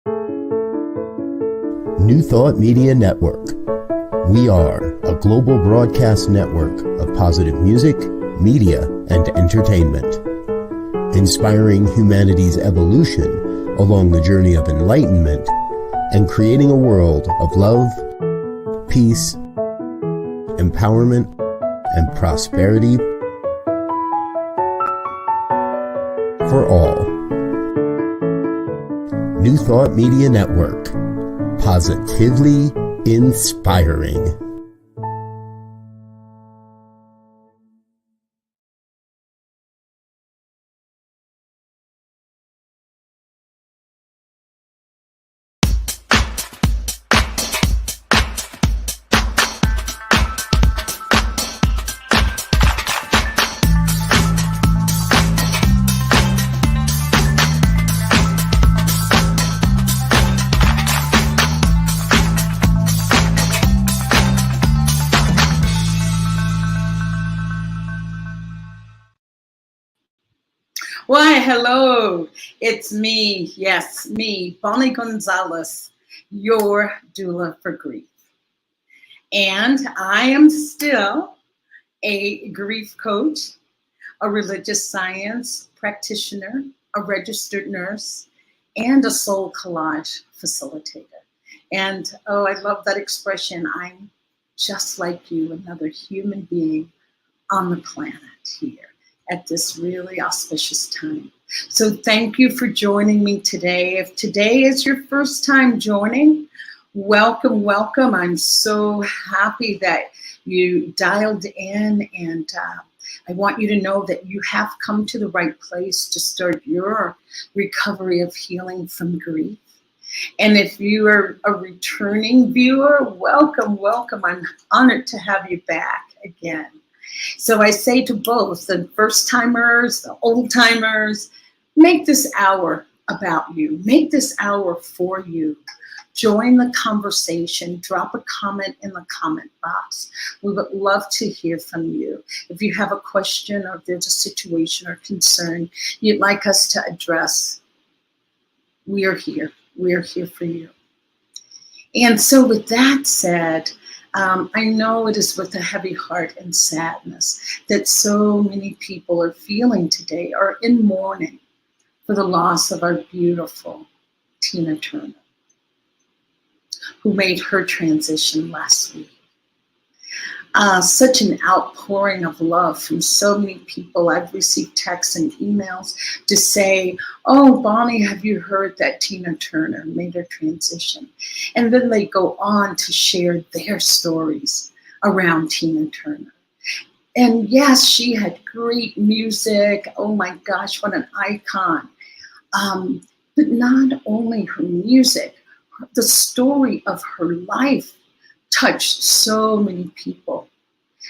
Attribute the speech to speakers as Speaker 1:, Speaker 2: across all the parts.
Speaker 1: New Thought Media Network. We are a global broadcast network of positive music, media, and entertainment, inspiring humanity's evolution along the journey of enlightenment and creating a world of love, peace, empowerment, and prosperity for all. New Thought Media Network. Positively inspiring.
Speaker 2: Why, hello, it's me, yes, me, Bonnie Gonzalez, your doula for grief. And I am still a grief coach, a religious science practitioner, a registered nurse, and a soul collage facilitator. And oh, I love that expression. I'm just like you, another human being on the planet here at this really auspicious time. So thank you for joining me today. If today is your first time joining, welcome, welcome. I'm so happy that you dialed in, and I want you to know that you have come to the right place to start your recovery of healing from grief. And if you are a returning viewer, welcome, welcome. I'm honored to have you back again. So I say to both the first timers, the old timers, make this hour about you. Make this hour for you. Join the conversation. Drop a comment in the comment box. We would love to hear from you. If you have a question or if there's a situation or concern you'd like us to address, we are here. We are here for you. And so with that said, I know it is with a heavy heart and sadness that so many people are feeling today, are in mourning for the loss of our beautiful Tina Turner, who made her transition last week. Such an outpouring of love from so many people. I've received texts and emails to say, oh, Bonnie, have you heard that Tina Turner made her transition? And then they go on to share their stories around Tina Turner. And yes, she had great music. Oh my gosh, what an icon. But not only her music, the story of her life touched so many people,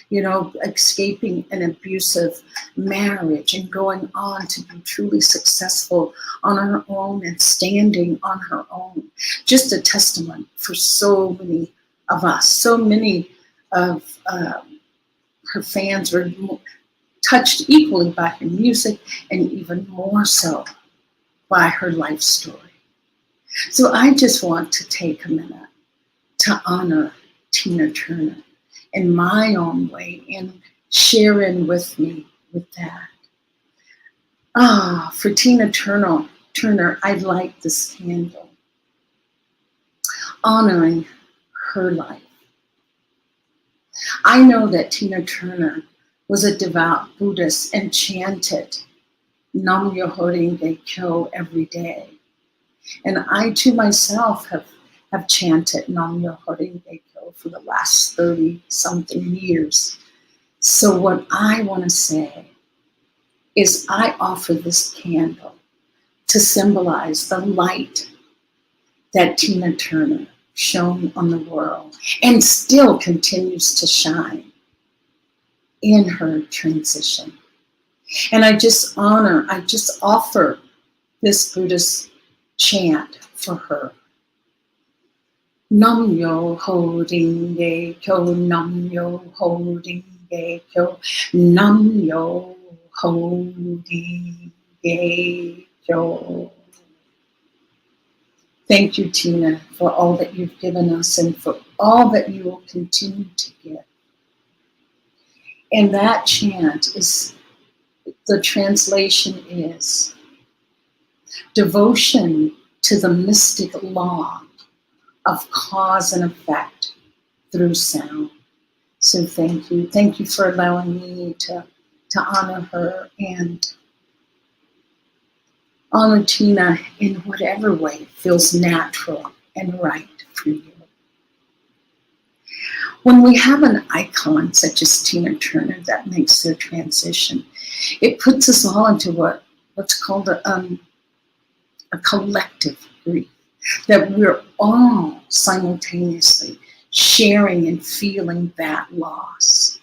Speaker 2: you know, escaping an abusive marriage and going on to be truly successful on her own and standing on her own. Just a testament for so many of us. So many of her fans were touched equally by her music and even more so by her life story. So I just want to take a minute to honor Tina Turner in my own way and share in with me with that. For Tina Turner, I light this candle, honoring her life. I know that Tina Turner was a devout Buddhist and chanted Nam Myoho Renge Kyo every day. And I too myself have chanted Nam Myoho Renge Kyo for the last 30-something years. So what I want to say is I offer this candle to symbolize the light that Tina Turner shone on the world and still continues to shine in her transition. And I just offer this Buddhist chant for her. Nam Myoho Renge Kyo, Nam Myoho Renge Kyo, Nam Myoho Renge Kyo. Thank you, Tina, for all that you've given us and for all that you will continue to give. And that chant is, the translation is devotion to the mystic law of cause and effect through sound. So thank you. Thank you for allowing me to honor her and honor Tina in whatever way feels natural and right for you. When we have an icon such as Tina Turner that makes their transition, it puts us all into what's called a collective grief, that we're all simultaneously sharing and feeling that loss.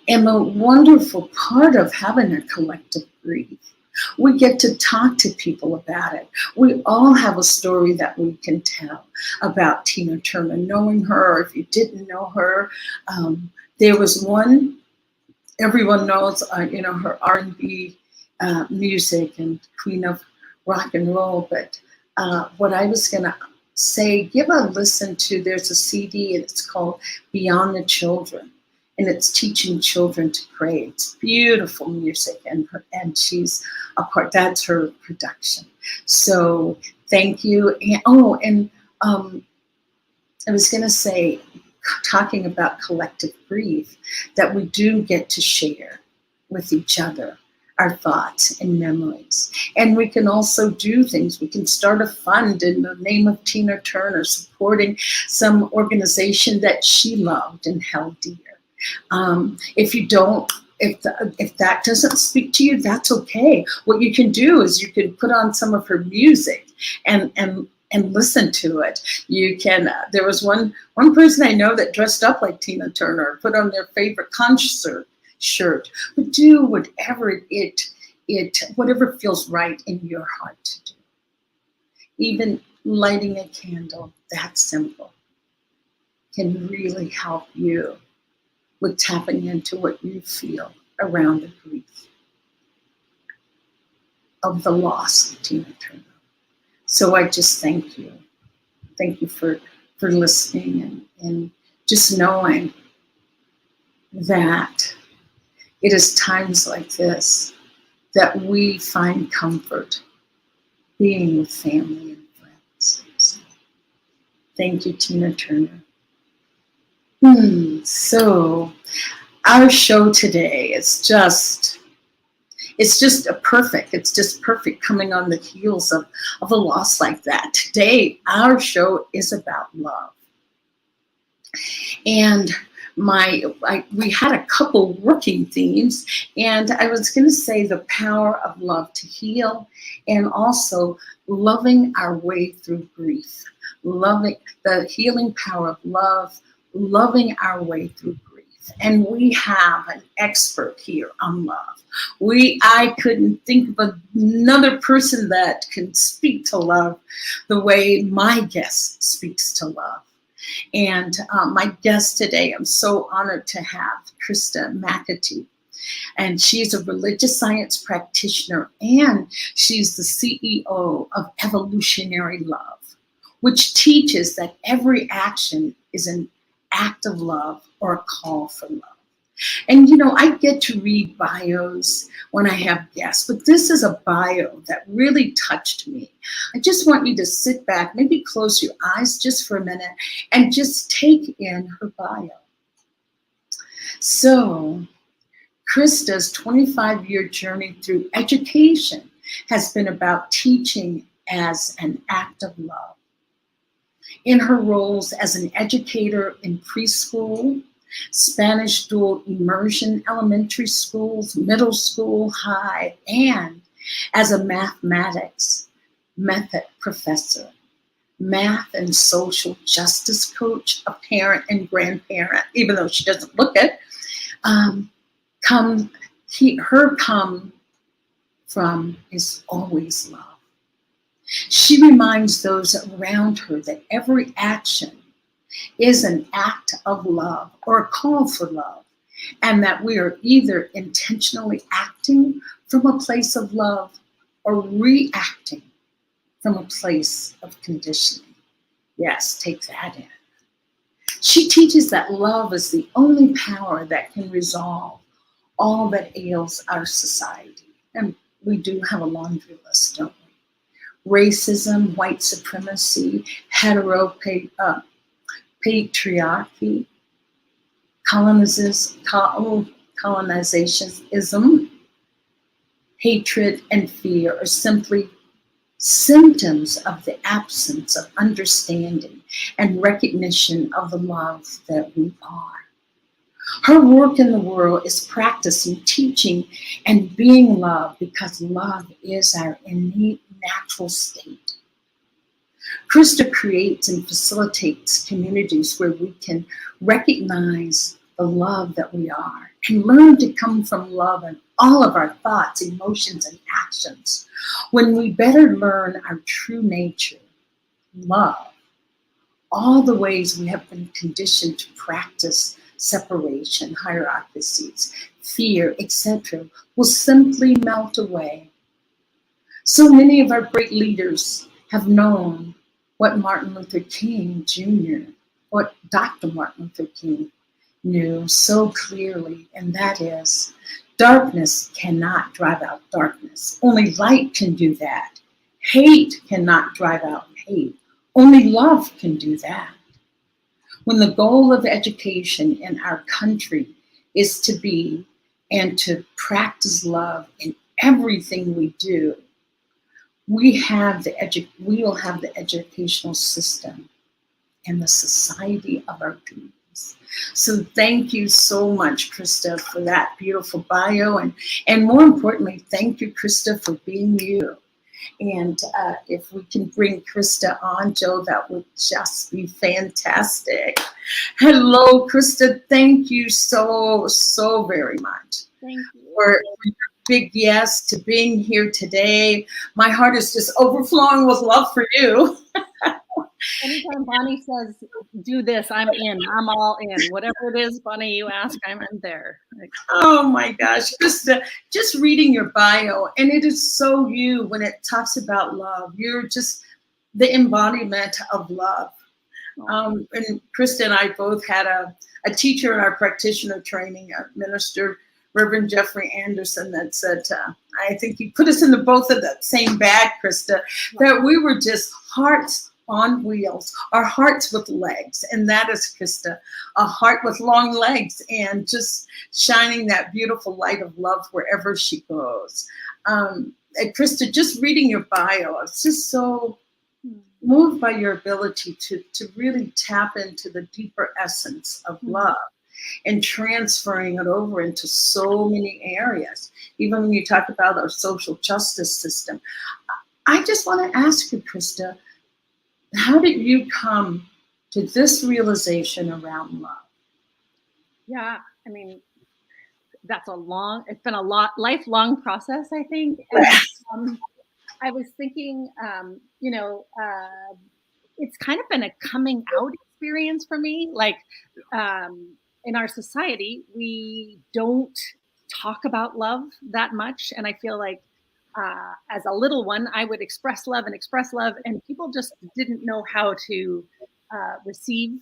Speaker 2: And the wonderful part of having a collective grief, we get to talk to people about it. We all have a story that we can tell about Tina Turner, knowing her, or if you didn't know her. There was one, everyone knows, her R&B music and queen of rock and roll. But what I was going to say, give a listen to, there's a CD and it's called Beyond the Children. And it's teaching children to pray. It's beautiful music, and she's a part. That's her production. So thank you. And I was going to say, talking about collective grief, that we do get to share with each other our thoughts and memories. And we can also do things. We can start a fund in the name of Tina Turner, supporting some organization that she loved and held dear. If that doesn't speak to you, that's okay. What you can do is you can put on some of her music and listen to it. You can. There was one person I know that dressed up like Tina Turner, put on their favorite concert shirt. But do whatever whatever feels right in your heart to do. Even lighting a candle, that simple, can really help you with tapping into what you feel around the grief of the loss of Tina Turner. So I just thank you. Thank you for listening and just knowing that it is times like this that we find comfort being with family and friends. So, thank you, Tina Turner. So our show today is just perfect. It's just perfect coming on the heels of a loss like that. Today, our show is about love. And we had a couple working themes, and I was going to say the power of love to heal, and also loving our way through grief, loving the healing power of love, loving our way through grief. And we have an expert here on love. I couldn't think of another person that can speak to love the way my guest speaks to love. And my guest today, I'm so honored to have Krista McAtee. And she's a religious science practitioner, and she's the CEO of Evolutionary Love, which teaches that every action is an act of love or a call for love. And I get to read bios when I have guests, but this is a bio that really touched me. I just want you to sit back, maybe close your eyes just for a minute, and just take in her bio. So, Krista's 25-year journey through education has been about teaching as an act of love. In her roles as an educator in preschool, Spanish dual immersion elementary schools, middle school, high, and as a mathematics method professor, math and social justice coach, a parent and grandparent, even though she doesn't look it, her come from is always love. She reminds those around her that every action is an act of love or a call for love, and that we are either intentionally acting from a place of love or reacting from a place of conditioning. Yes, take that in. She teaches that love is the only power that can resolve all that ails our society. And we do have a laundry list, don't we? Racism, white supremacy, patriarchy, colonizationism, hatred, and fear are simply symptoms of the absence of understanding and recognition of the love that we are. Her work in the world is practicing, teaching, and being love because love is our innate natural state. Krista creates and facilitates communities where we can recognize the love that we are and learn to come from love in all of our thoughts, emotions, and actions. When we better learn our true nature, love, all the ways we have been conditioned to practice separation, hierarchies, fear, etc., will simply melt away. So many of our great leaders have known what Martin Luther King Jr., what Dr. Martin Luther King knew so clearly, and that is, darkness cannot drive out darkness. Only light can do that. Hate cannot drive out hate. Only love can do that. When the goal of education in our country is to be and to practice love in everything we do, we will have the educational system and the society of our dreams. So thank you so much, Krista, for that beautiful bio. And more importantly, thank you, Krista, for being you. And if we can bring Krista on, Joe, that would just be fantastic. Hello, Krista. Thank you so, so very much.
Speaker 3: Thank you.
Speaker 2: For your big yes to being here today. My heart is just overflowing with love for you.
Speaker 3: Anytime Bonnie says, do this, I'm in. I'm all in. Whatever it is, Bonnie, you ask, I'm in there.
Speaker 2: Oh my gosh, Krista, just reading your bio, and it is so you when it talks about love. You're just the embodiment of love. And Krista and I both had a teacher in our practitioner training, a minister, Reverend Jeffrey Anderson, that said, I think he put us in the both of that same bag, Krista, that we were just hearts on wheels, our hearts with legs. And that is Krista, a heart with long legs and just shining that beautiful light of love wherever she goes. Krista, just reading your bio, I was just so moved by your ability to really tap into the deeper essence of love and transferring it over into so many areas. Even when you talk about our social justice system, I just want to ask you, Krista, how did you come to this realization around love?
Speaker 3: Yeah, I mean, it's been a lifelong process, I think. And, I was thinking, it's kind of been a coming out experience for me. Like, in our society, we don't talk about love that much. And I feel like as a little one, I would express love, and people just didn't know how to receive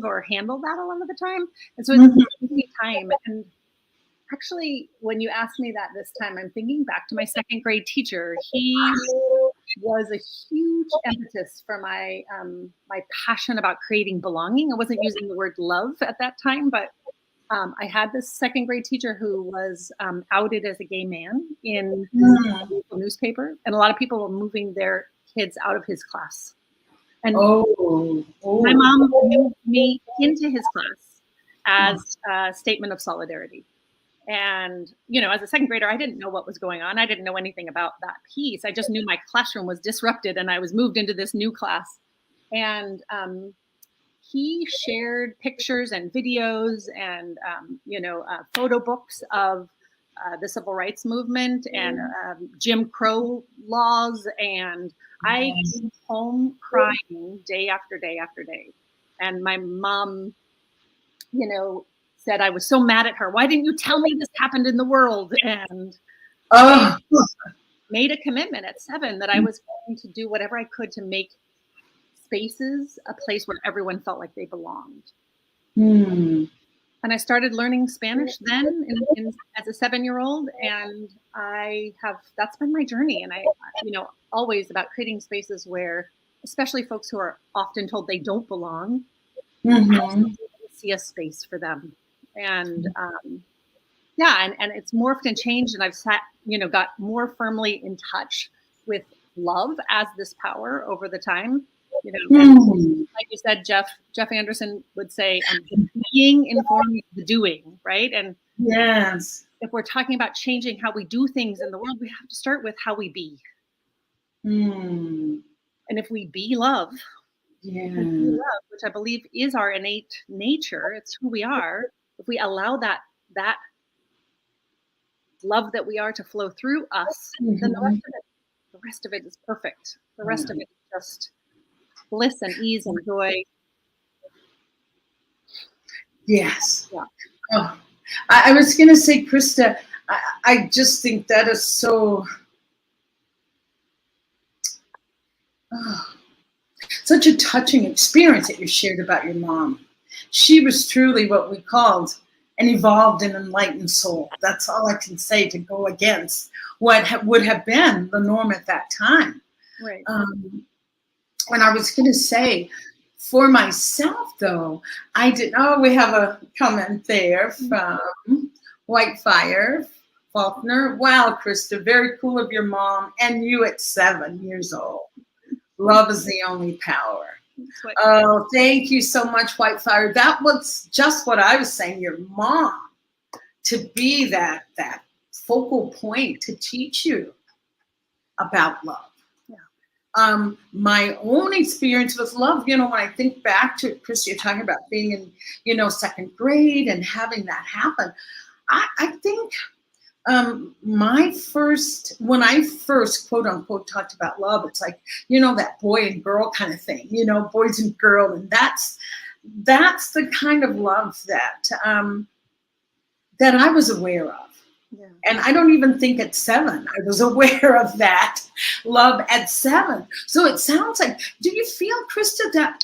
Speaker 3: or handle that a lot of the time. And so it's taking time. And actually, when you asked me that this time, I'm thinking back to my second grade teacher. He was a huge impetus for my my passion about creating belonging. I wasn't using the word love at that time, but I had this second grade teacher who was outed as a gay man in the local newspaper, and a lot of people were moving their kids out of his class. And my mom moved me into his class as a statement of solidarity. And, as a second grader, I didn't know what was going on. I didn't know anything about that piece. I just knew my classroom was disrupted and I was moved into this new class. And he shared pictures and videos and, photo books of the civil rights movement and Jim Crow laws. And I came home crying day after day after day. And my mom, said I was so mad at her. Why didn't you tell me this happened in the world? And made a commitment at 7 that I was going to do whatever I could to make spaces a place where everyone felt like they belonged.
Speaker 2: Hmm.
Speaker 3: And I started learning Spanish then as a 7-year-old. And that's been my journey. And I, always about creating spaces where, especially folks who are often told they don't belong, see a space for them. And and it's morphed and changed. And I've got more firmly in touch with love as this power over the time. Like you said, Jeff Anderson would say, the being informs the doing, right? And
Speaker 2: yes,
Speaker 3: if we're talking about changing how we do things in the world, we have to start with how we be. And if we be love, which I believe is our innate nature, it's who we are. If we allow that love that we are to flow through us, then the rest of it is perfect. The rest of it is just bliss and ease and joy.
Speaker 2: Yes.
Speaker 3: Yeah.
Speaker 2: Oh, I was going to say, Krista, I just think that is so, such a touching experience that you shared about your mom. She was truly what we called an evolved and enlightened soul. That's all I can say to go against what would have been the norm at that time.
Speaker 3: Right.
Speaker 2: And I was going to say, for myself, though, we have a comment there from Whitefire Faulkner. Wow, Krista, very cool of your mom and you at 7 years old. Love is the only power. Oh, thank you so much, Whitefire. That was just what I was saying. Your mom, to be that focal point to teach you about love. My own experience with love, when I think back to, Chris, you're talking about being in, 2nd grade and having that happen. I think when I first, quote unquote, talked about love, it's like, that boy and girl kind of thing, boys and girls. And that's the kind of love that I was aware of. Yeah. And I don't even think at 7 I was aware of that love at 7. So it sounds like, do you feel, Krista, that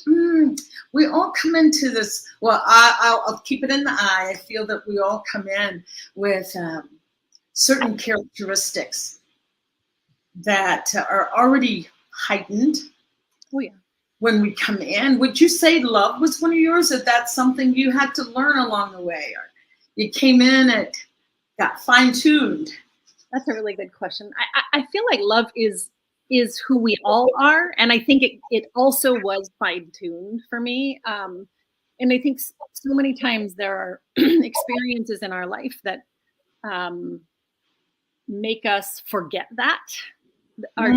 Speaker 2: we all come into this? Well, I'll keep it in the eye. I feel that we all come in with certain characteristics that are already heightened.
Speaker 3: Oh yeah.
Speaker 2: When we come in, would you say love was one of yours, or that's something you had to learn along the way, or you came in and got fine-tuned?
Speaker 3: That's a really good question. I feel like love is who we all are. And I think it also was fine-tuned for me. And I think so many times there are experiences in our life that make us forget that, our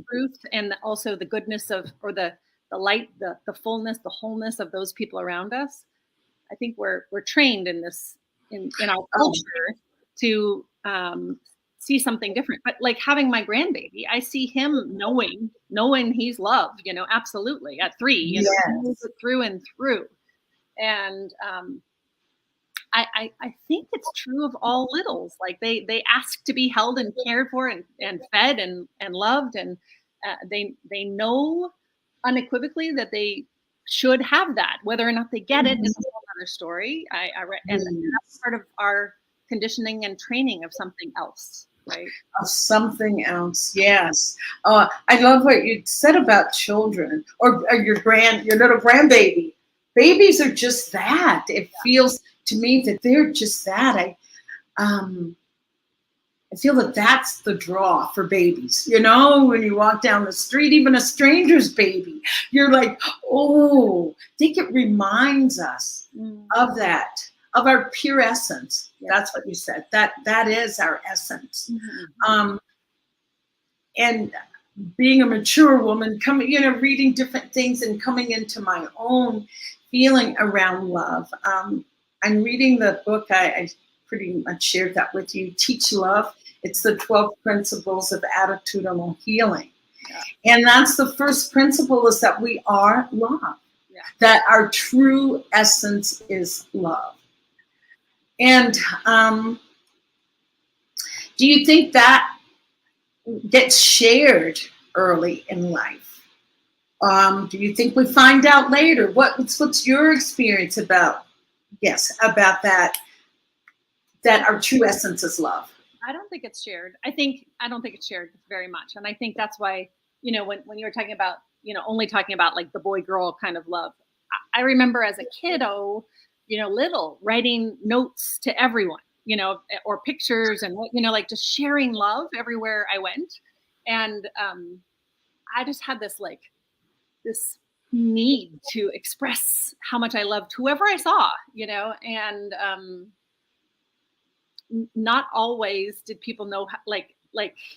Speaker 3: truth, and also the goodness of, or the light, the fullness, the wholeness of those people around us. I think we're trained in this, in our culture, to see something different. But like having my grandbaby, I see him knowing he's loved, absolutely at 3, he knows it through and through. And I think it's true of all littles. Like they ask to be held and cared for and fed and loved, and they know unequivocally that they should have that. Whether or not they get it is a whole other story. And that's part of our conditioning and training of something else, right?
Speaker 2: Of something else, yes. I love what you said about children, or your little grandbaby. Babies are just that. It feels to me that they're just that. I feel that that's the draw for babies. When you walk down the street, even a stranger's baby, you're like, oh, I think it reminds us of that, of our pure essence. Yeah. That's what you said. That is our essence. And being a mature woman, reading different things and coming into my own feeling around love. I'm reading the book, I pretty much shared that with you, Teach Love. It's the 12 principles of attitudinal healing. Yeah. And that's the first principle, is that we are love. Yeah. That our true essence is love. And do you think that gets shared early in life? Do you think we find out later? What's your experience about that our true essence is love?
Speaker 3: I don't think it's shared. I don't think it's shared very much. And I think that's why, when you were talking about, only talking about like the boy girl kind of love, I remember as a kiddo, little writing notes to everyone, or pictures and like just sharing love everywhere I went. And I just had this need to express how much I loved whoever I saw, and not always did people know how,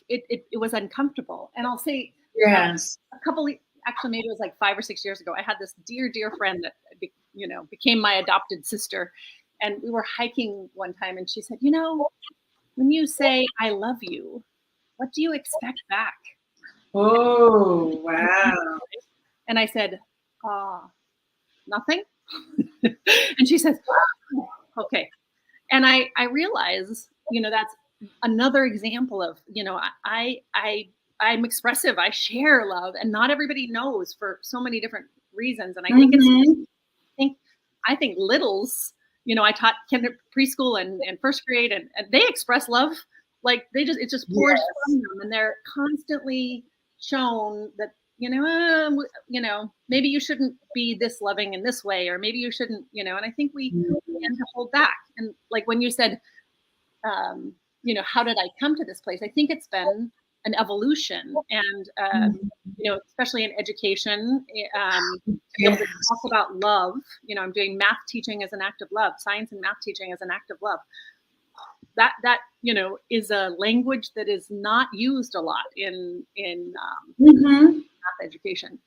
Speaker 3: it was uncomfortable. And I'll say,
Speaker 2: yes,
Speaker 3: actually maybe it was like 5 or 6 years ago, I had this dear friend that became my adopted sister, and we were hiking one time, and she said, when you say I love you, what do you expect back?
Speaker 2: Oh, wow.
Speaker 3: And I said, nothing. And she says, oh, okay. And I realize, that's another example of, I'm expressive. I share love, and not everybody knows for so many different reasons. And I think I think littles, I taught preschool and first grade, and they express love. Like it just pours from them, and they're constantly shown that, maybe you shouldn't be this loving in this way, or maybe you shouldn't, and I think we tend to hold back. And like when you said, how did I come to this place? I think it's been an evolution, and especially in education, to be able to talk about love. I'm doing math teaching as an act of love, science and math teaching as an act of love. That is a language that is not used a lot in math education,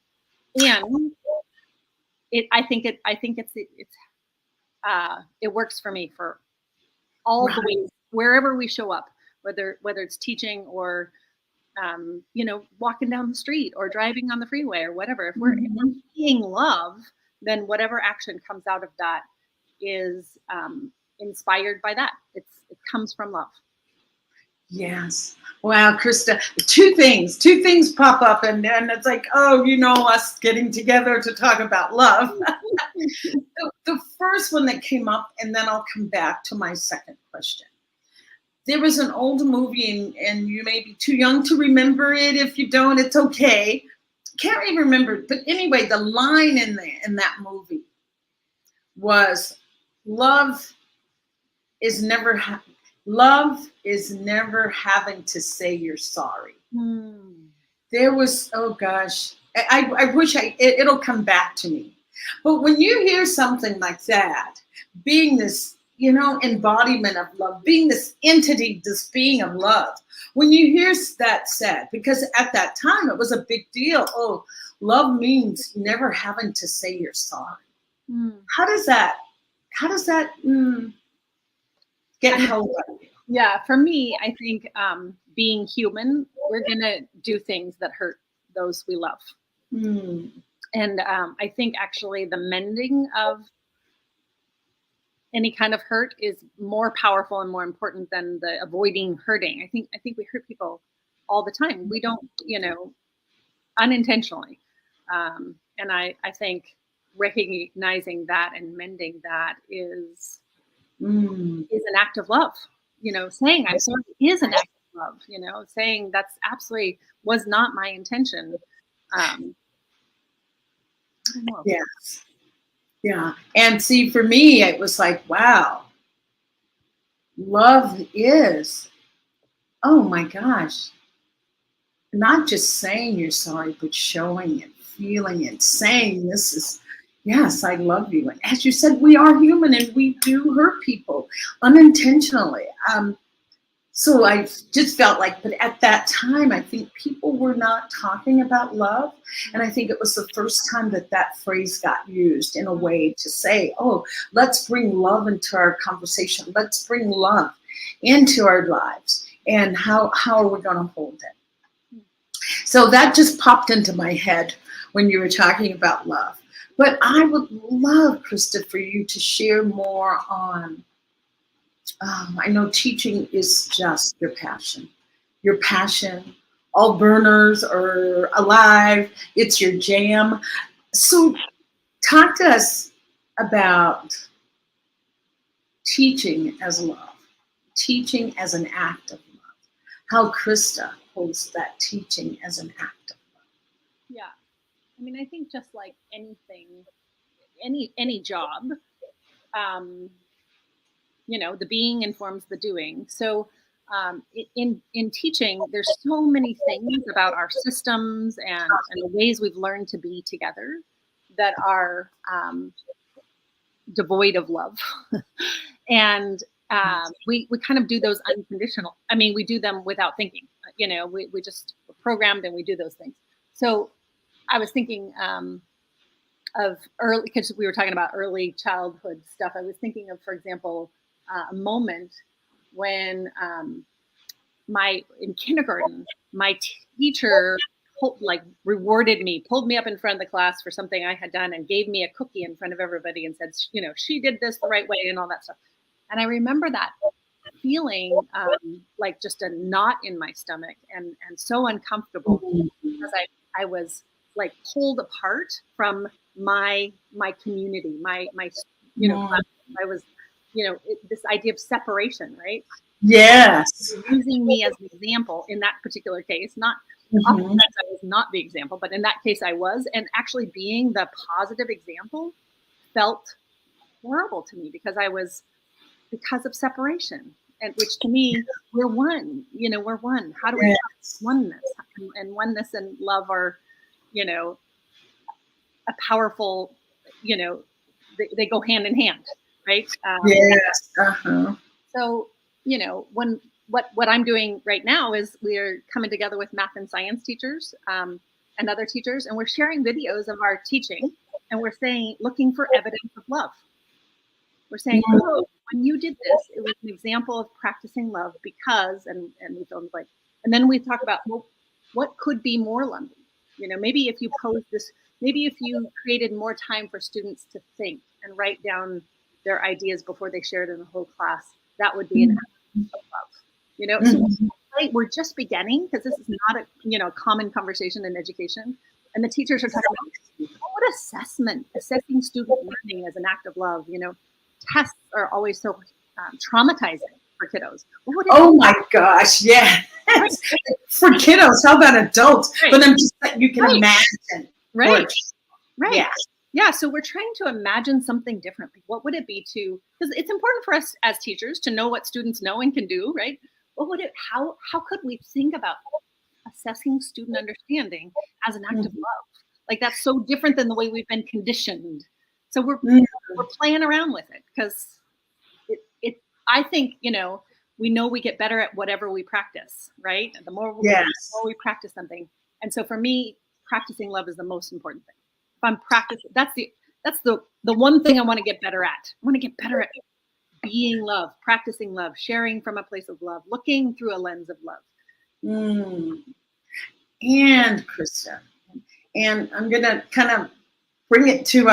Speaker 3: and I think it works for me for all the ways, wherever we show up, whether it's teaching or walking down the street or driving on the freeway or whatever. If we're seeing love, then whatever action comes out of that is inspired by that. It comes from love.
Speaker 2: Yes. Wow, Krista, two things pop up, and it's like, us getting together to talk about love. The first one that came up, and then I'll come back to my second question. There was an old movie, and you may be too young to remember it. If you don't, it's okay. Can't even remember. But anyway, the line in that movie was, love is never having to say you're sorry. There was, oh gosh, I wish it'll come back to me. But when you hear something like that, being this, embodiment of love, being this entity, this being of love, when you hear that said, because at that time it was a big deal. Oh, love means never having to say you're sorry. How does that get held up?
Speaker 3: Yeah, for me, I think being human, we're gonna do things that hurt those we love. And I think actually the mending of any kind of hurt is more powerful and more important than the avoiding hurting. I think we hurt people all the time. We don't, unintentionally. And I think recognizing that and mending that is an act of love. Saying I'm sorry is an act of love. Saying that's absolutely was not my intention. I don't know.
Speaker 2: Yes. Yeah. And see, for me, it was like, wow, love is, oh my gosh, not just saying you're sorry, but showing it, feeling it, saying this is, yes, I love you. And as you said, we are human and we do hurt people unintentionally. So I just felt like, but at that time, I think people were not talking about love. And I think it was the first time that phrase got used in a way to say, oh, let's bring love into our conversation. Let's bring love into our lives. And how are we going to hold it? So that just popped into my head when you were talking about love. But I would love, Krista, for you to share more on, I know teaching is just your passion all burners or alive. It's your jam. So talk to us about teaching as love, teaching as an act of love, how Krista holds that teaching as an act of love.
Speaker 3: Yeah. I mean, I think just like anything, any job, you know, the being informs the doing. So in teaching, there's so many things about our systems and the ways we've learned to be together that are devoid of love. And we kind of do those unconditional. I mean, we do them without thinking. You know, we just we're programmed and we do those things. So I was thinking of early, because we were talking about early childhood stuff. I was thinking of, for example, a moment when in kindergarten, my teacher rewarded me, pulled me up in front of the class for something I had done and gave me a cookie in front of everybody and said, you know, she did this the right way and all that stuff. And I remember that feeling like just a knot in my stomach and so uncomfortable because I was like pulled apart from my community, my you know, I was, you know, this idea of separation, right?
Speaker 2: Yes.
Speaker 3: Using me as an example in that particular case, not oftentimes I was not the example, but in that case I was, and actually being the positive example felt horrible to me because of separation, and which to me, we're one, you know, we're one. How do we have oneness? And oneness and love are, you know, a powerful, you know, they go hand in hand, right?
Speaker 2: Yes.
Speaker 3: So, you know, what I'm doing right now is we're coming together with math and science teachers and other teachers, and we're sharing videos of our teaching, and we're saying, looking for evidence of love. We're saying, oh, when you did this, it was an example of practicing love because, and we filmed like, and then we talk about, well, what could be more loving? You know, maybe if you posed this, maybe if you created more time for students to think and write down their ideas before they shared in the whole class, that would be an act of love. You know, so we're just beginning because this is not a, you know, common conversation in education. And the teachers are talking about what assessing student learning as an act of love. You know, tests are always so traumatizing for kiddos.
Speaker 2: Oh my gosh, yeah.
Speaker 3: Right.
Speaker 2: For kiddos, how about adults? Right. But I'm just like, you can imagine.
Speaker 3: Right.
Speaker 2: Yeah.
Speaker 3: Yeah. So we're trying to imagine something different. What would it be to, because it's important for us as teachers to know what students know and can do, right? What would it, how could we think about assessing student understanding as an act of love? Like that's so different than the way we've been conditioned. So we're playing around with it because I think, you know we get better at whatever we practice, right? The more we practice something. And so for me, practicing love is the most important thing. If I'm practicing, that's the one thing I want to get better at. I want to get better at being love, practicing love, sharing from a place of love, looking through a lens of love.
Speaker 2: And Krista, and I'm going to kind of bring it to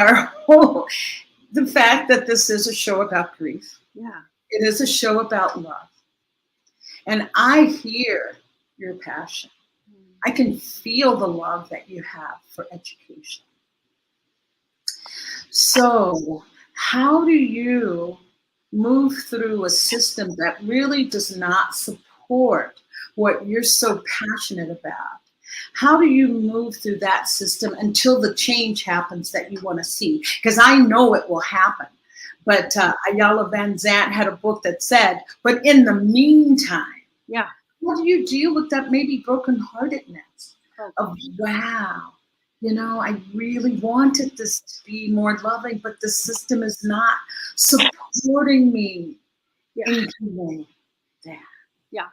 Speaker 2: the fact that this is a show about grief.
Speaker 3: Yeah.
Speaker 2: It is a show about love. And I hear your passion. I can feel the love that you have for education. So how do you move through a system that really does not support what you're so passionate about? How do you move through that system until the change happens that you want to see? Because I know it will happen. But Ayala Van Zandt had a book that said, but in the meantime, what do you do with that maybe brokenheartedness of, wow, you know, I really wanted this to be more loving, but the system is not supporting me in doing that.
Speaker 3: Yeah.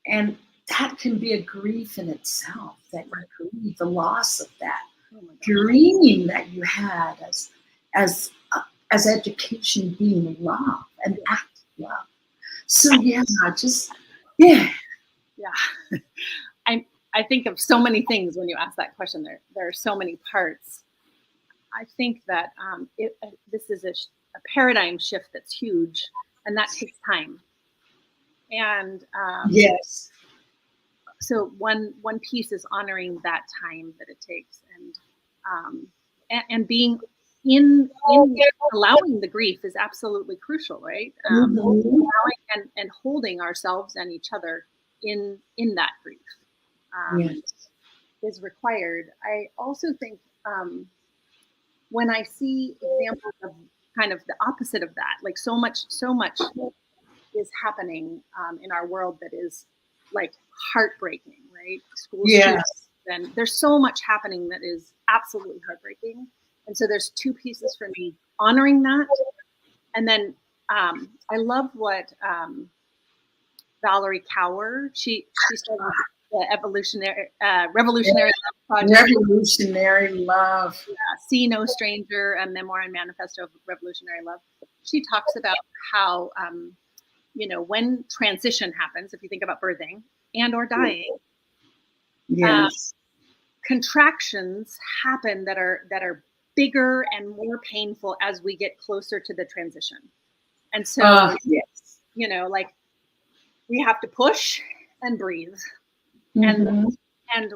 Speaker 2: And that can be a grief in itself, that you grieve the loss of that dream that you had as education being love and active love. So
Speaker 3: I think of so many things when you ask that question. There are so many parts. I think that this is a paradigm shift that's huge, and that takes time. And so one piece is honoring that time that it takes, and being in allowing the grief is absolutely crucial, right? Allowing and holding ourselves and each other in that grief is required. I also think when I see examples of kind of the opposite of that, like so much is happening in our world that is like heartbreaking, right? School shootings, and there's so much happening that is absolutely heartbreaking. And so there's two pieces for me: honoring that, and then I love what Valerie Kaur, she started the revolutionary love project.
Speaker 2: Revolutionary love.
Speaker 3: See No Stranger, a memoir and manifesto of revolutionary love. She talks about how when transition happens, if you think about birthing and or dying, contractions happen that are bigger and more painful as we get closer to the transition. And so, like we have to push and breathe. And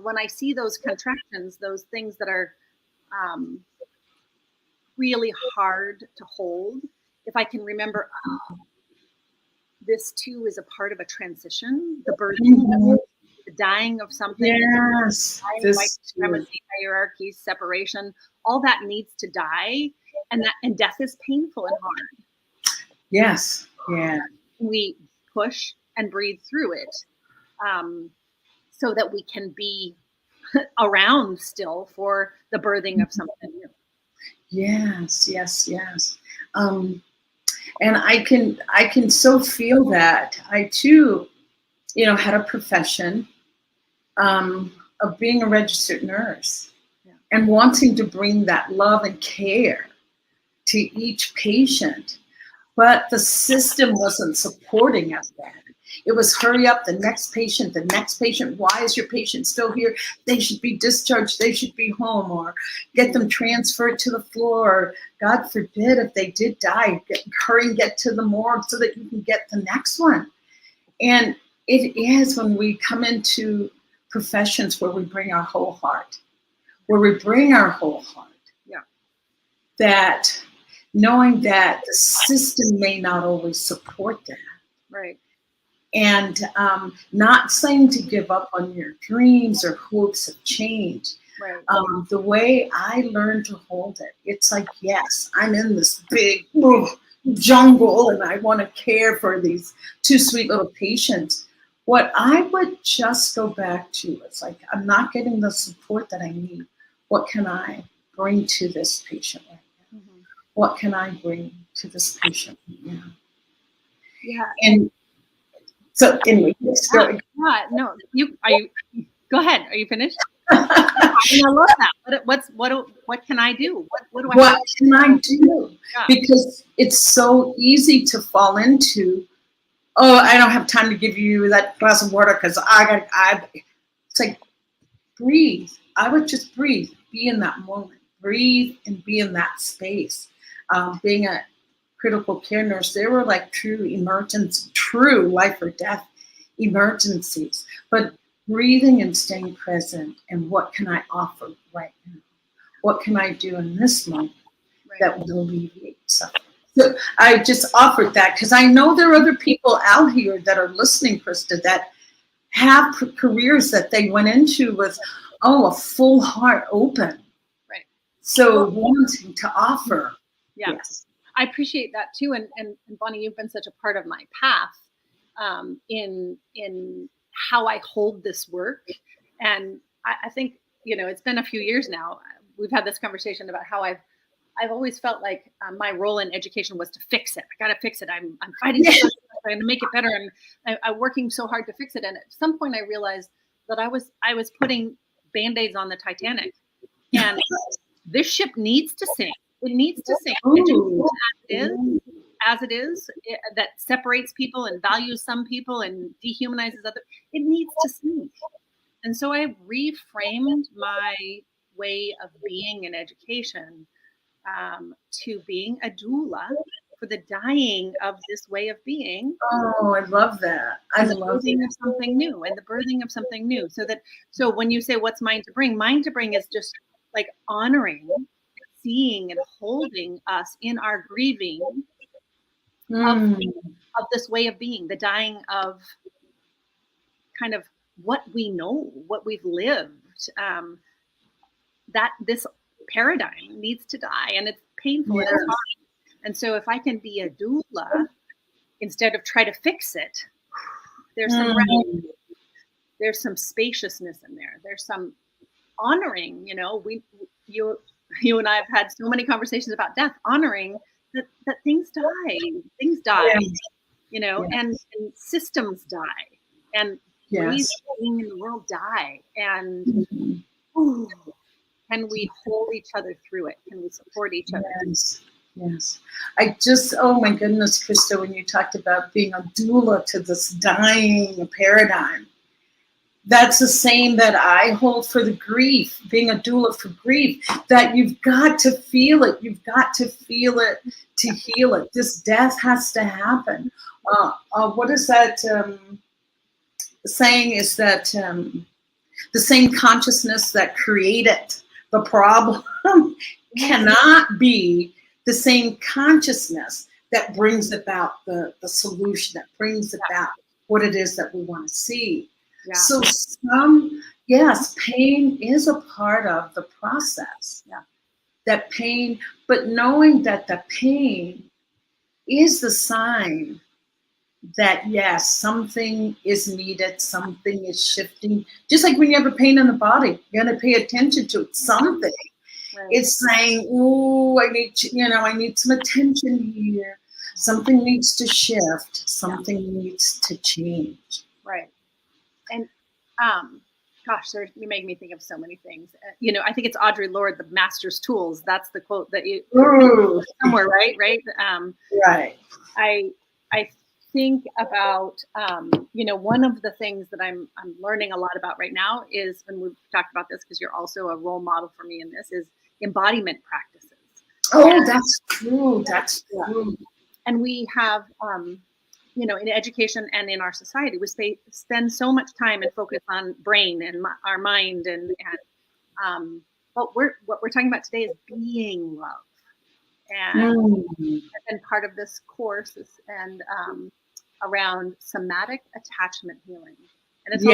Speaker 3: when I see those contractions, those things that are really hard to hold, if I can remember, this too is a part of a transition, the birthing, the dying of something, white supremacy, hierarchy, separation, all that needs to die, and death is painful and hard. We push and breathe through it, so that we can be around still for the birthing of something new.
Speaker 2: Yes. And I can so feel that. I too, had a profession of being a registered nurse and wanting to bring that love and care to each patient, but the system wasn't supporting us then. It was hurry up, the next patient. Why is your patient still here? They should be discharged. They should be home, or get them transferred to the floor. God forbid if they did die, hurry and get to the morgue so that you can get the next one. And it is when we come into professions where we bring our whole heart, that knowing that the system may not always support that.
Speaker 3: Right.
Speaker 2: And not saying to give up on your dreams or hopes of change.
Speaker 3: Right.
Speaker 2: The way I learned to hold it, it's like, yes, I'm in this big jungle and I want to care for these two sweet little patients. What I would just go back to is like, I'm not getting the support that I need. What can I bring to this patient right now? What can I bring to this patient right now?
Speaker 3: Yeah.
Speaker 2: And so anyway,
Speaker 3: no, you go ahead. Are you finished? I love that. What can I do? What
Speaker 2: can I do? Yeah. Because it's so easy to fall into, I don't have time to give you that glass of water because it's like, breathe. I would just breathe, be in that moment, breathe and be in that space. Being a critical care nurse, there were like true life or death emergencies, but breathing and staying present, and what can I offer right now? What can I do in this moment that will alleviate suffering? So I just offered that because I know there are other people out here that are listening, Krista, that have careers that they went into with, a full heart open.
Speaker 3: Right.
Speaker 2: So wanting to offer.
Speaker 3: Yeah. Yes. I appreciate that too. And Bonnie, you've been such a part of my path in how I hold this work. And I think, it's been a few years now. We've had this conversation about how I've always felt like my role in education was to fix it. I got to fix it. I'm fighting trying to make it better. And I'm working so hard to fix it. And at some point I realized that I was putting Band-Aids on the Titanic. And this ship needs to sink. It needs to sink. As it is, that separates people and values some people and dehumanizes others. It needs to sink. And so I reframed my way of being in education to being a doula for the dying of this way of being.
Speaker 2: Oh, I love that. I
Speaker 3: The
Speaker 2: love
Speaker 3: birthing
Speaker 2: that.
Speaker 3: of something new, and the birthing of something new. So when you say what's mine to bring is just like honoring, seeing and holding us in our grieving of this way of being, the dying of kind of what we know, what we've lived, that this paradigm needs to die, and it's painful and it's hard. And so if I can be a doula instead of try to fix it, there's some rest, there's some spaciousness in there. There's some honoring, you and I have had so many conversations about death, honoring that things die, and systems die, and ways of being in the world die. And can we hold each other through it? Can we support each other?
Speaker 2: Yes. Oh my goodness, Krista, when you talked about being a doula to this dying paradigm, that's the same that I hold for the grief, being a doula for grief, that you've got to feel it. You've got to feel it to heal it. This death has to happen. What is that saying is that the same consciousness that created the problem cannot be the same consciousness that brings about the solution, that brings about what it is that we want to see. Yeah. So pain is a part of the process. Yeah. That pain, but knowing that the pain is the sign that yes, something is needed, something is shifting. Just like when you have a pain in the body, you got to pay attention to it. Something. Right. It's saying, "Ooh, I need some attention here. Something needs to shift. Something needs to change."
Speaker 3: Right. And you make me think of so many things. I think it's Audre Lorde, "The Master's Tools." That's the quote that you somewhere, right? Right.
Speaker 2: Right.
Speaker 3: I think about one of the things that I'm learning a lot about right now is, and we've talked about this because you're also a role model for me in this, is embodiment practices.
Speaker 2: That's true. That's true.
Speaker 3: And we have in education and in our society, we spend so much time and focus on brain and our mind, but what we're talking about today is being love, and part of this course is around somatic attachment healing, and it's all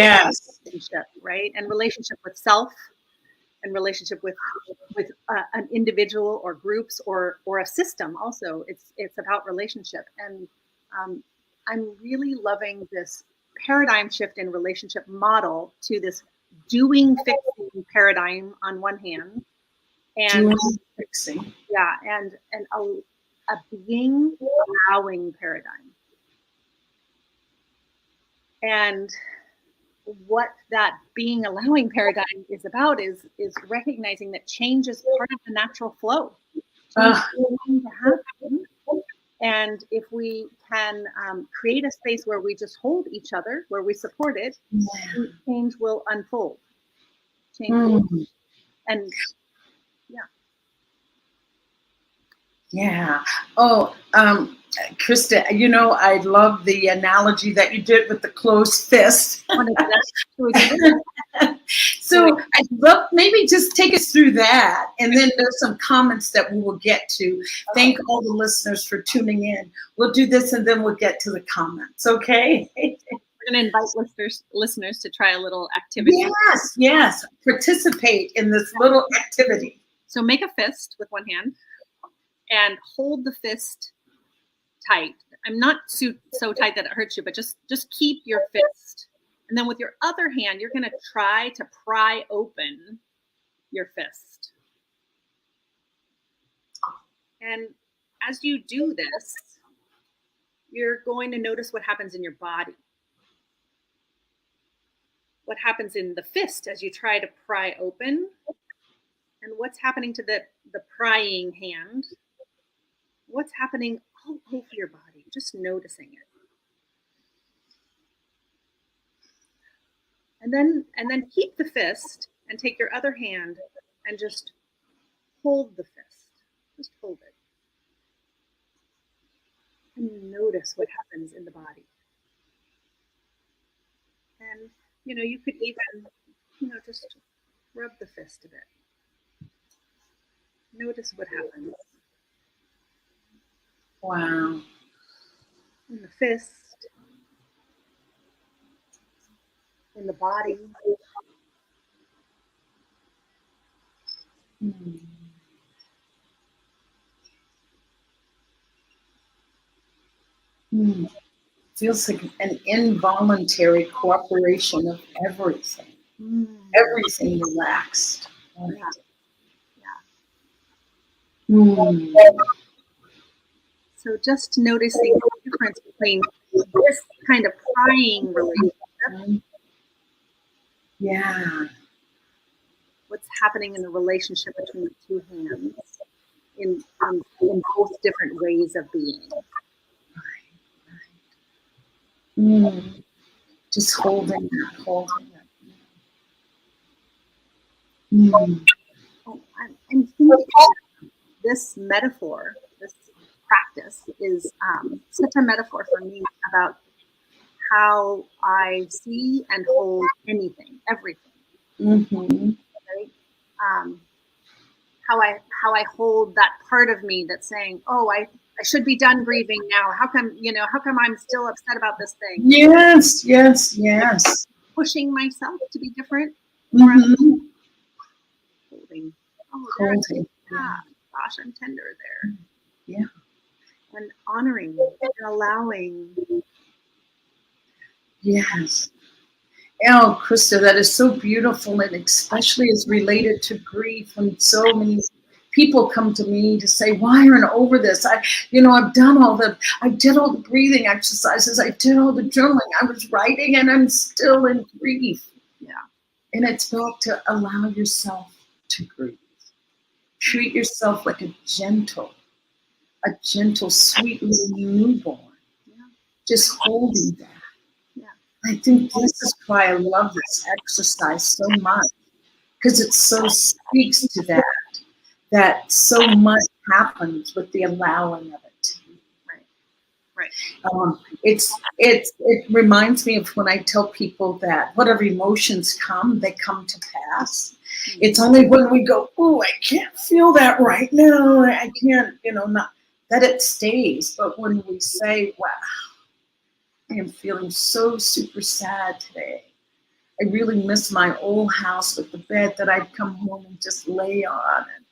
Speaker 3: relationship, right? And relationship with self, and relationship with an individual or groups or a system. Also, it's about relationship, and I'm really loving this paradigm shift in relationship model to this doing fixing paradigm on one hand, and
Speaker 2: doing fixing,
Speaker 3: and a being allowing paradigm. And what that being allowing paradigm is about is recognizing that change is part of the natural flow. Change is going to happen. And if we can create a space where we just hold each other, where we support it, change will unfold. And
Speaker 2: yeah. Oh, Krista, I love the analogy that you did with the closed fist. So I'd love, maybe just take us through that. And then there's some comments that we will get to. Thank all the listeners for tuning in. We'll do this and then we'll get to the comments. Okay.
Speaker 3: We're going to invite listeners to try a little activity.
Speaker 2: Yes. Participate in this little activity.
Speaker 3: So make a fist with one hand and hold the fist tight. I'm not so tight that it hurts you, but just keep your fist. And then with your other hand, you're going to try to pry open your fist. And as you do this, you're going to notice what happens in your body. What happens in the fist as you try to pry open, and what's happening to the prying hand. What's happening all over your body, just noticing it. And then keep the fist and take your other hand and just hold the fist. Just hold it. And notice what happens in the body. And, you could even, just rub the fist a bit. Notice what happens.
Speaker 2: Wow.
Speaker 3: In the fist, in the body.
Speaker 2: Feels like an involuntary cooperation of everything. Everything relaxed.
Speaker 3: So just noticing the difference between this kind of prying relationship.
Speaker 2: Yeah.
Speaker 3: What's happening in the relationship between the two hands in both different ways of being.
Speaker 2: Just holding it. Oh,
Speaker 3: I'm thinking this metaphor, this practice is such a metaphor for me about how I see and hold anything, everything. Right? How I hold that part of me that's saying, "Oh, I should be done grieving now. How come I'm still upset about this thing?"
Speaker 2: Yes.
Speaker 3: Pushing myself to be different. Holding. Oh,
Speaker 2: Holding.
Speaker 3: Gosh, I'm tender there.
Speaker 2: Yeah.
Speaker 3: And honoring and allowing.
Speaker 2: Yes. Oh, Krista, that is so beautiful, and especially is related to grief. And so many people come to me to say, "Why aren't I over this? I've done I did all the breathing exercises, I did all the journaling, I was writing, and I'm still in grief."
Speaker 3: Yeah.
Speaker 2: And it's about to allow yourself to grieve. Treat yourself like a gentle, sweet little newborn.
Speaker 3: Yeah.
Speaker 2: Just holding that.
Speaker 3: Yeah.
Speaker 2: I think this is why I love this exercise so much, because it so speaks to that so much happens with the allowing of it.
Speaker 3: Right.
Speaker 2: It reminds me of when I tell people that whatever emotions come, they come to pass. It's only when we go, "Oh, I can't feel that right now. I can't, not that it stays." But when we say, "Wow, I am feeling so super sad today. I really miss my old house with the bed that I'd come home and just lay on and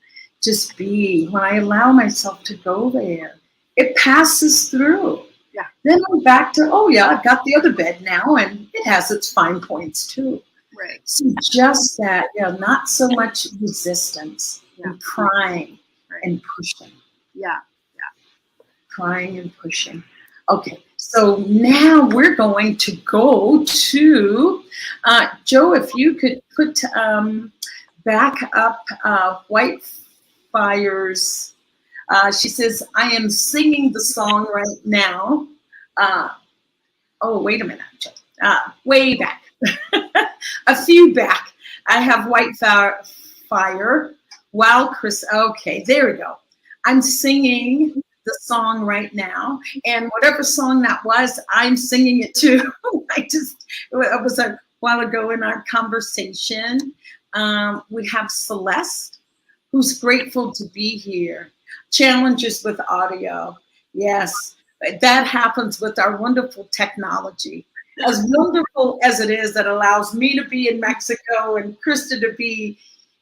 Speaker 2: just be." When I allow myself to go there, it passes through.
Speaker 3: Yeah.
Speaker 2: Then I'm back to, "Oh yeah, I've got the other bed now, and it has its fine points too."
Speaker 3: Right.
Speaker 2: So just that, not so much resistance and crying and pushing.
Speaker 3: Yeah.
Speaker 2: Crying and pushing. Okay, so now we're going to go to Joe. If you could put back up Whitefire's. She says, "I am singing the song right now." Oh, wait a minute, Joe. Way back, a few back. I have Whitefire. Wow, Chris. Okay, there we go. I'm singing the song right now, and whatever song that was, I'm singing it too. It was a while ago in our conversation. We have Celeste, who's grateful to be here. Challenges with audio. Yes, that happens with our wonderful technology. As wonderful as it is that allows me to be in Mexico and Krista to be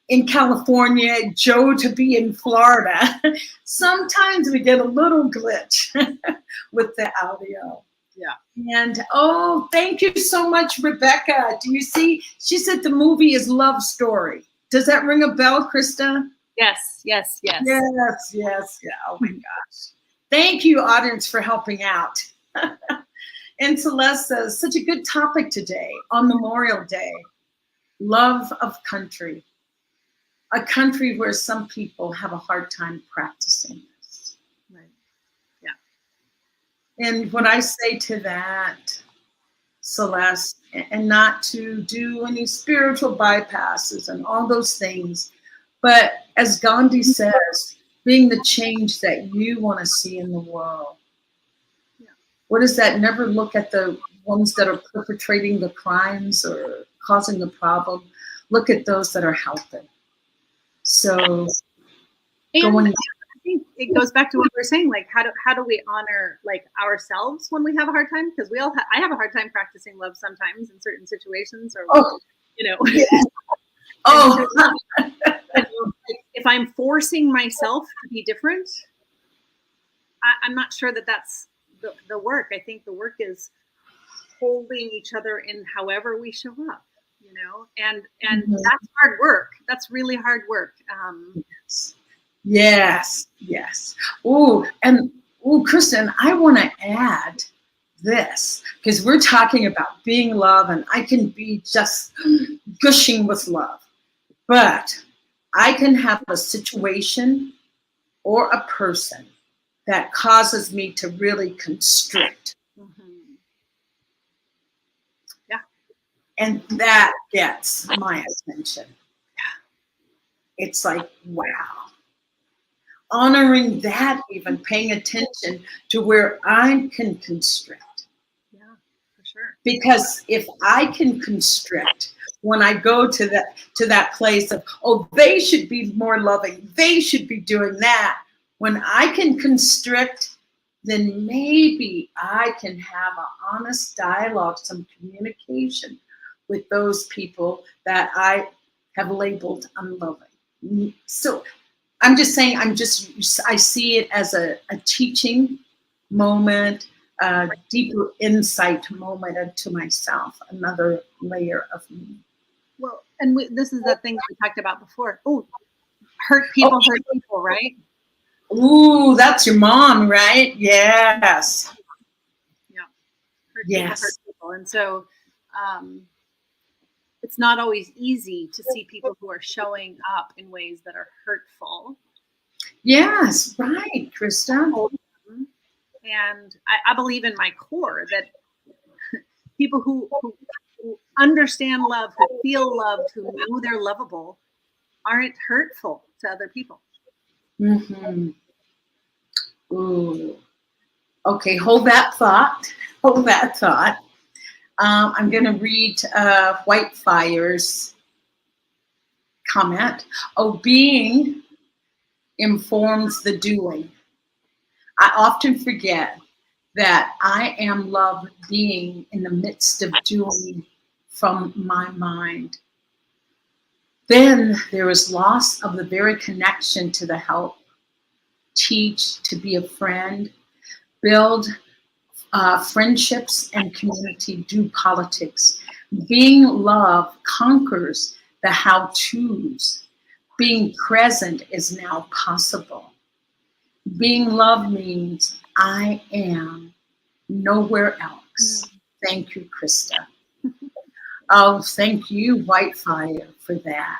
Speaker 2: in California, Joe to be in Florida, sometimes we get a little glitch with the audio.
Speaker 3: Yeah.
Speaker 2: And thank you so much, Rebecca. Do you see? She said the movie is Love Story. Does that ring a bell, Krista?
Speaker 3: Yes.
Speaker 2: Yeah. Oh my gosh. Thank you, audience, for helping out. And Celeste says, such a good topic today on Memorial Day. Love of country. A country where some people have a hard time practicing this.
Speaker 3: Right. Yeah.
Speaker 2: And what I say to that, Celeste, and not to do any spiritual bypasses and all those things, but as Gandhi says, being the change that you want to see in the world. What is that? Never look at the ones that are perpetrating the crimes or causing the problem. Look at those that are helping. So
Speaker 3: and I think it goes back to what we were saying, like how do we honor like ourselves when we have a hard time? Because we all I have a hard time practicing love sometimes in certain situations, or you know.
Speaker 2: Yeah. Oh,
Speaker 3: if I'm forcing myself to be different, I'm not sure that that's the work. I think the work is holding each other in however we show up, you know, and that's hard work. That's really hard work.
Speaker 2: Yes. Oh, and Krista, I want to add this, because we're talking about being love, and I can be just gushing with love, but I can have a situation or a person that causes me to really constrict.
Speaker 3: Yeah.
Speaker 2: And that gets my attention. It's like, wow. Honoring that, even paying attention to where I can constrict.
Speaker 3: Yeah, for sure.
Speaker 2: Because if I can constrict when I go to that place of, oh, they should be more loving, they should be doing that. When I can constrict, then maybe I can have an honest dialogue, some communication with those people that I have labeled unloving. So I'm just saying, I see it as a teaching moment, a deeper insight moment into myself, another layer of me.
Speaker 3: Well, and this is the thing we talked about before. Oh, hurt people, right?
Speaker 2: Ooh, that's your mom, right? Yes.
Speaker 3: Yeah. Hurt people. And so it's not always easy to see people who are showing up in ways that are hurtful.
Speaker 2: Yes, right, Krista.
Speaker 3: And I believe in my core that people who understand love, who feel loved, who know they're lovable, aren't hurtful to other people.
Speaker 2: Mm-hmm. Ooh. Okay, hold that thought. Hold that thought. I'm going to read Whitefire's comment. Oh, being informs the doing. I often forget that I am love being in the midst of doing from my mind. Then there is loss of the very connection to the help, teach, to be a friend, build friendships and community, do politics. Being love conquers the how-tos. Being present is now possible. Being love means I am nowhere else. Thank you, Krista. Oh, thank you, Whitefire, for that.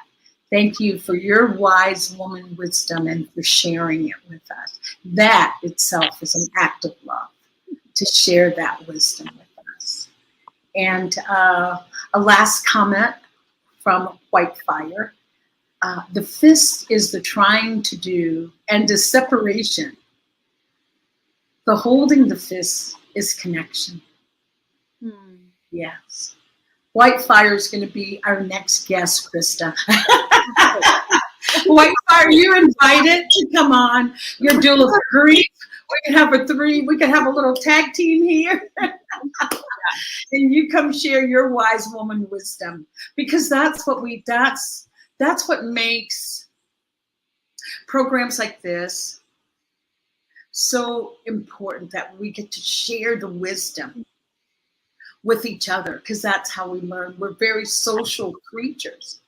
Speaker 2: Thank you for your wise woman wisdom and for sharing it with us. That itself is an act of love, to share that wisdom with us. And a last comment from Whitefire. The fist is the trying to do and the separation. The holding the fist is connection. Yes. Whitefire is going to be our next guest, Krista. Whitefire, you're invited to come on. Your doula for grief. We can have we can have a little tag team here. And you come share your wise woman wisdom, because that's what makes programs like this so important, that we get to share the wisdom with each other, because that's how we learn. We're very social creatures.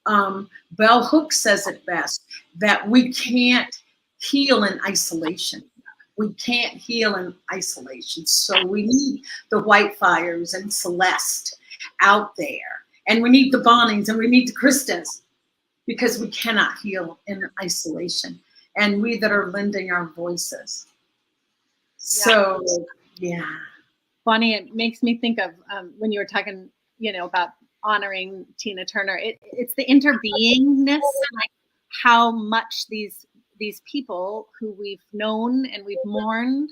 Speaker 2: Bell Hooks says it best, that we can't heal in isolation. We can't heal in isolation. So we need the Whitefires and Celeste out there. And we need the Bonnies and we need the Kristas, because we cannot heal in isolation. And we that are lending our voices. So, yeah.
Speaker 3: Bonnie, it makes me think of when you were talking, about honoring Tina Turner. It's the interbeingness, like how much these these people who we've known and we've mourned,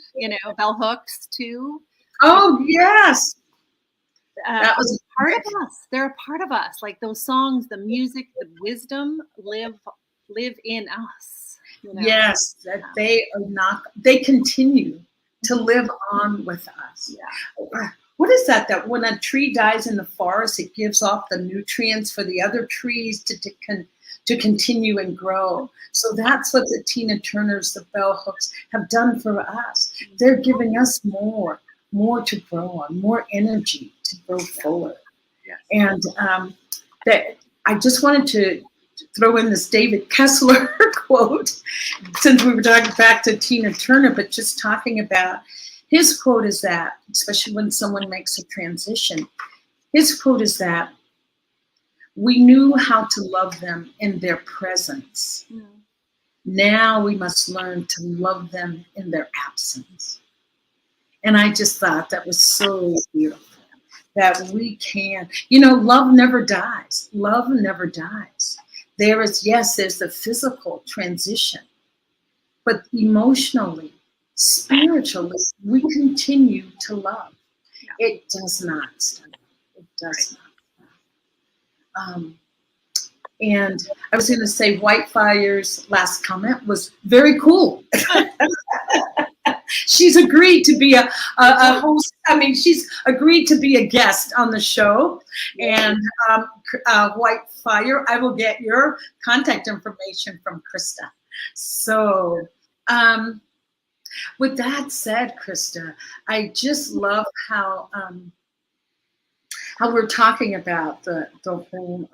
Speaker 3: bell hooks too.
Speaker 2: Oh, yes.
Speaker 3: That was part of us. They're a part of us. Like those songs, the music, the wisdom live in us.
Speaker 2: Yes, that they continue to live on with us.
Speaker 3: Yeah.
Speaker 2: What is that? That when a tree dies in the forest, it gives off the nutrients for the other trees to continue and grow. So that's what the Tina Turners, the bell hooks, have done for us. They're giving us more to grow on, more energy to grow forward.
Speaker 3: Yes.
Speaker 2: And that I just wanted to throw in this David Kessler quote, since we were talking back to Tina Turner, but just talking about his quote is that, especially when someone makes a transition, his quote is that we knew how to love them in their presence. Mm. Now we must learn to love them in their absence. And I just thought that was so beautiful, that we can, love never dies. Love never dies. There's the physical transition, but emotionally, spiritually, we continue to love. It does not stop. It does not. And I was going to say Whitefire's last comment was very cool. She's agreed to be a host. I mean, she's agreed to be a guest on the show. And Whitefire, I will get your contact information from Krista. So with that said, Krista, I just love how we're talking about the whole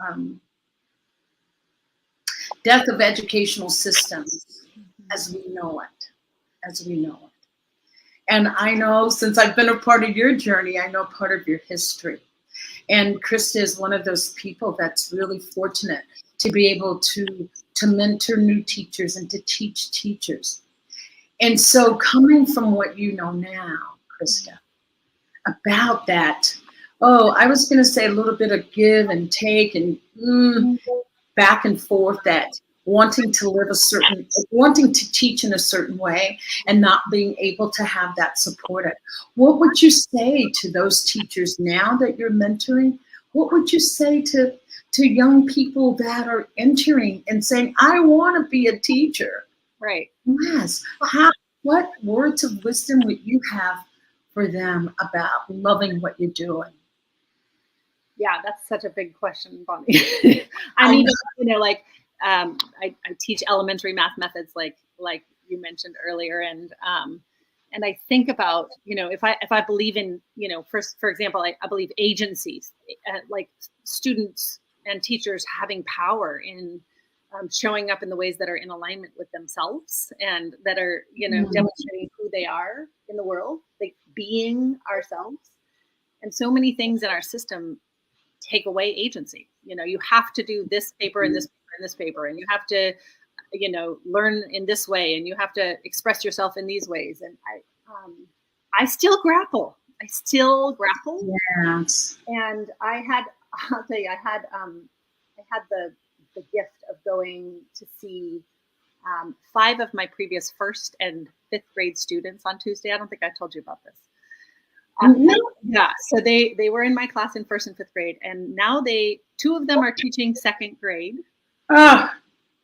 Speaker 2: death of educational systems as we know it. And I know, since I've been a part of your journey, I know part of your history. And Krista is one of those people that's really fortunate to be able to mentor new teachers and to teach teachers. And so coming from what you know now, Krista, about that, I was going to say a little bit of give and take and back and forth, that wanting to teach in a certain way and not being able to have that supported. What would you say to those teachers now that you're mentoring? What would you say to young people that are entering and saying, I want to be a teacher?
Speaker 3: Right.
Speaker 2: Yes. What words of wisdom would you have for them about loving what you're doing?
Speaker 3: Yeah, that's such a big question, Bonnie. I mean, I teach elementary math methods, like you mentioned earlier, and I think about, if I believe in, for example, I believe agencies, like students and teachers having power in showing up in the ways that are in alignment with themselves and that are, demonstrating who they are in the world, like being ourselves. And so many things in our system take away agency. You have to do this paper and this paper and this paper, and you have to, learn in this way, and you have to express yourself in these ways. And I still grapple.
Speaker 2: Yes.
Speaker 3: And I'll tell you, I had the gift of going to see 5 of my previous 1st and 5th grade students on Tuesday. I don't think I told you about this. Yeah, so they were in my class in 1st and 5th grade, and now 2 of them are teaching 2nd grade.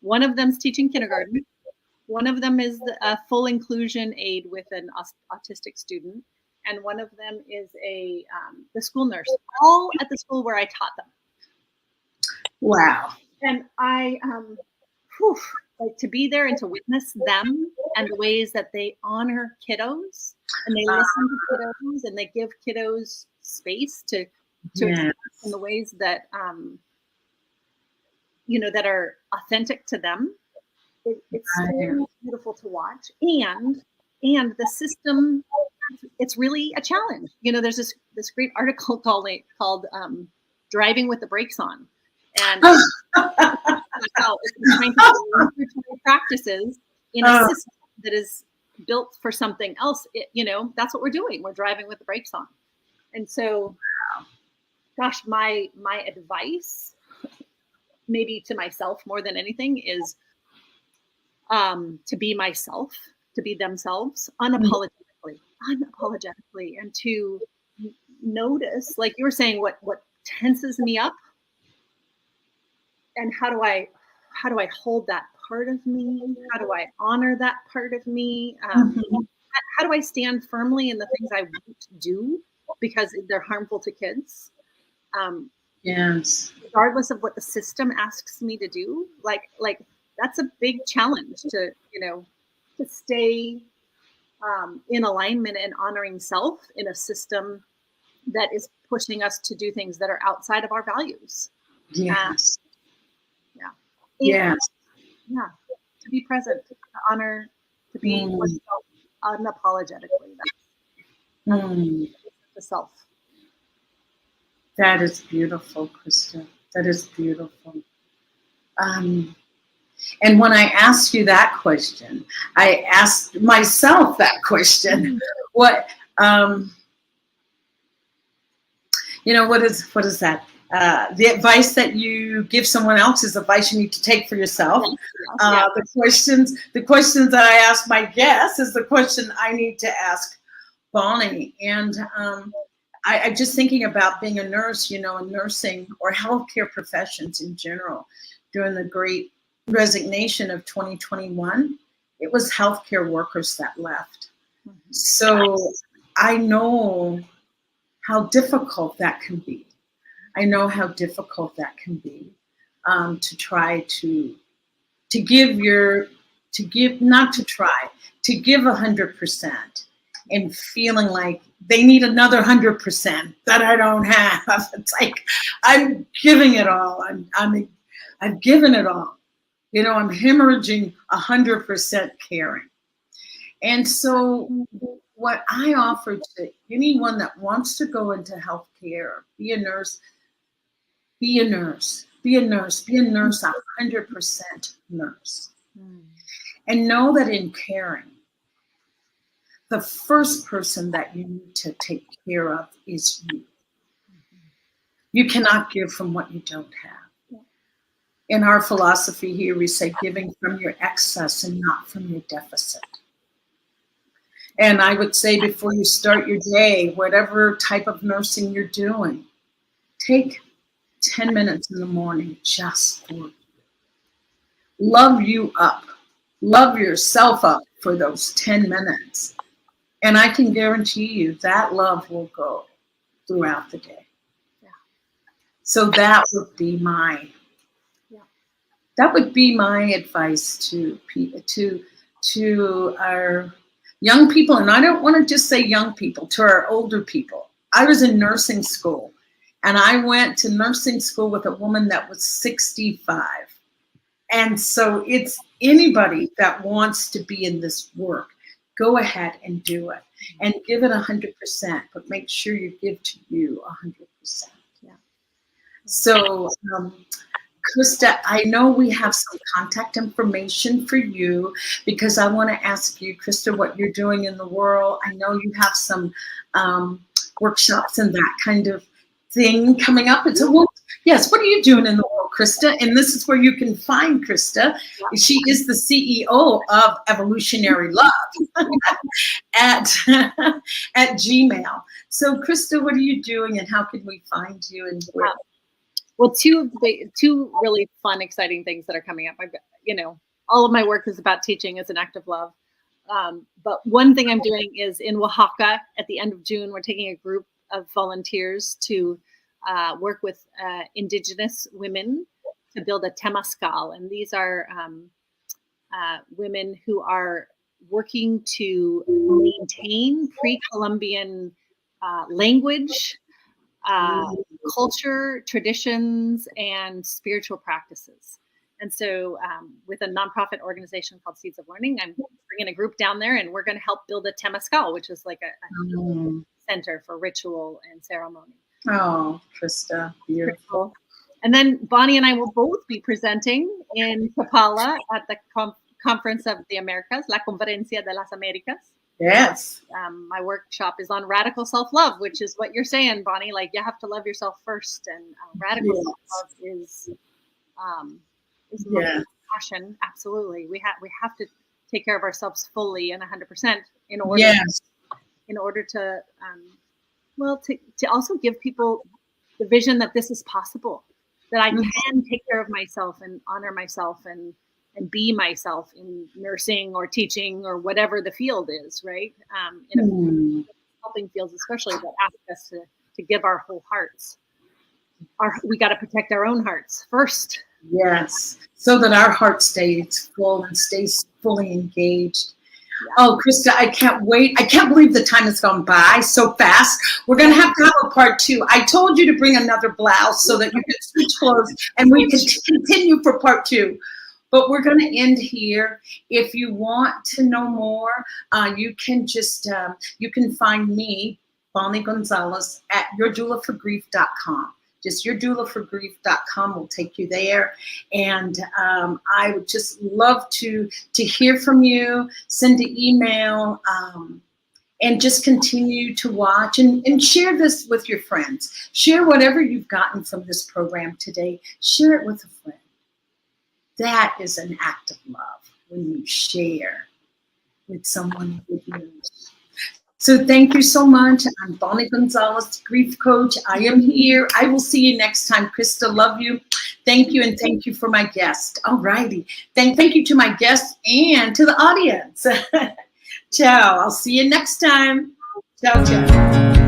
Speaker 3: One of them's teaching kindergarten. One of them is a full inclusion aide with an autistic student, and one of them is the school nurse, all at the school where I taught them.
Speaker 2: Wow.
Speaker 3: And I, to be there and to witness them and the ways that they honor kiddos and they listen to kiddos and they give kiddos space to express in the ways that, that are authentic to them. It's so beautiful to watch. And the system, it's really a challenge. There's this great article called Driving with the Brakes On. And how it's trying to practices in a system that is built for something else. That's what we're doing. We're driving with the brakes on. And so, gosh, my advice, maybe to myself more than anything, is to be myself, to be themselves unapologetically, and to notice, like you were saying, what tenses me up, and how do I hold that part of me? How do I honor that part of me? How do I stand firmly in the things I won't do because they're harmful to kids?
Speaker 2: Yes.
Speaker 3: Regardless of what the system asks me to do, like that's a big challenge to stay in alignment and honoring self in a system that is pushing us to do things that are outside of our values.
Speaker 2: Yes.
Speaker 3: Yeah. To be present, to honor, to be myself unapologetically. That's the self.
Speaker 2: That is beautiful, Krista. That is beautiful. And when I asked you that question, I asked myself that question. What, what is that? The advice that you give someone else is advice you need to take for yourself. The questions that I ask my guests is the question I need to ask Bonnie. And I'm just thinking about being a nurse, in nursing or healthcare professions in general. During the great resignation of 2021, it was healthcare workers that left. So I know how difficult that can be. To try to give 100% and feeling like they need another 100% that I don't have. It's like I'm giving it all. I've given it all. I'm hemorrhaging 100% caring. And so what I offer to anyone that wants to go into healthcare, be a nurse, 100% nurse. And know that in caring, the first person that you need to take care of is you. You cannot give from what you don't have. In our philosophy here, we say giving from your excess and not from your deficit. And I would say before you start your day, whatever type of nursing you're doing, take 10 minutes in the morning just for you. Love you up. Love yourself up for those 10 minutes. And I can guarantee you that love will go throughout the day. So that would be my advice to our young people. And I don't want to just say young people, to our older people. I was in nursing school, and I went to nursing school with a woman that was 65. And so it's anybody that wants to be in this work, go ahead and do it and give it 100%, but make sure you give to you 100%. So, Krista, I know we have some contact information for you because I want to ask you, Krista, what you're doing in the world. I know you have some workshops and that kind of thing coming up. And so, what are you doing in the world, Krista? And this is where you can find Krista. She is the CEO of Evolutionary Love at Gmail. So, Krista, what are you doing and how can we find you and where?
Speaker 3: Well, two really fun, exciting things that are coming up. I've got, all of my work is about teaching as an act of love. But one thing I'm doing is in Oaxaca at the end of June, we're taking a group of volunteers to work with indigenous women to build a temazcal. And these are women who are working to maintain pre-Columbian language, culture, traditions, and spiritual practices. And so with a nonprofit organization called Seeds of Learning, I'm bringing a group down there, and we're going to help build a temazcal, which is like a center for ritual and ceremony.
Speaker 2: Oh, Krista, beautiful.
Speaker 3: And then Bonnie and I will both be presenting in Chapala at the Conference of the Americas, La Conferencia de las Américas.
Speaker 2: Yes.
Speaker 3: My workshop is on radical self-love, which is what you're saying, Bonnie. Like, you have to love yourself first, and radical self-love is compassion. Absolutely. We have to take care of ourselves fully and 100% in order,
Speaker 2: Yes.
Speaker 3: in order to, to also give people the vision that this is possible, that I can take care of myself and honor myself and be myself in nursing or teaching or whatever the field is, right? In helping fields, especially, that ask us to give our whole hearts. We got to protect our own hearts first.
Speaker 2: Yes, so that our heart stays full and stays fully engaged. Oh, Krista, I can't wait. I can't believe the time has gone by so fast. We're going to have a part 2. I told you to bring another blouse so that you could switch clothes and we can continue for part 2. But we're going to end here. If you want to know more, you can just, you can find me, Bonnie Gonzalez, at yourdoulaforgrief.com. Just yourdoulaforgrief.com will take you there. And I would just love to hear from you, send an email, and just continue to watch and share this with your friends. Share whatever you've gotten from this program today. Share it with a friend. That is an act of love when you share with someone good news. So thank you so much. I'm Bonnie Gonzalez, grief coach. I am here. I will see you next time. Krista, love you. Thank you, and thank you for my guest. All righty. Thank you to my guest and to the audience. Ciao. I'll see you next time. Ciao, ciao.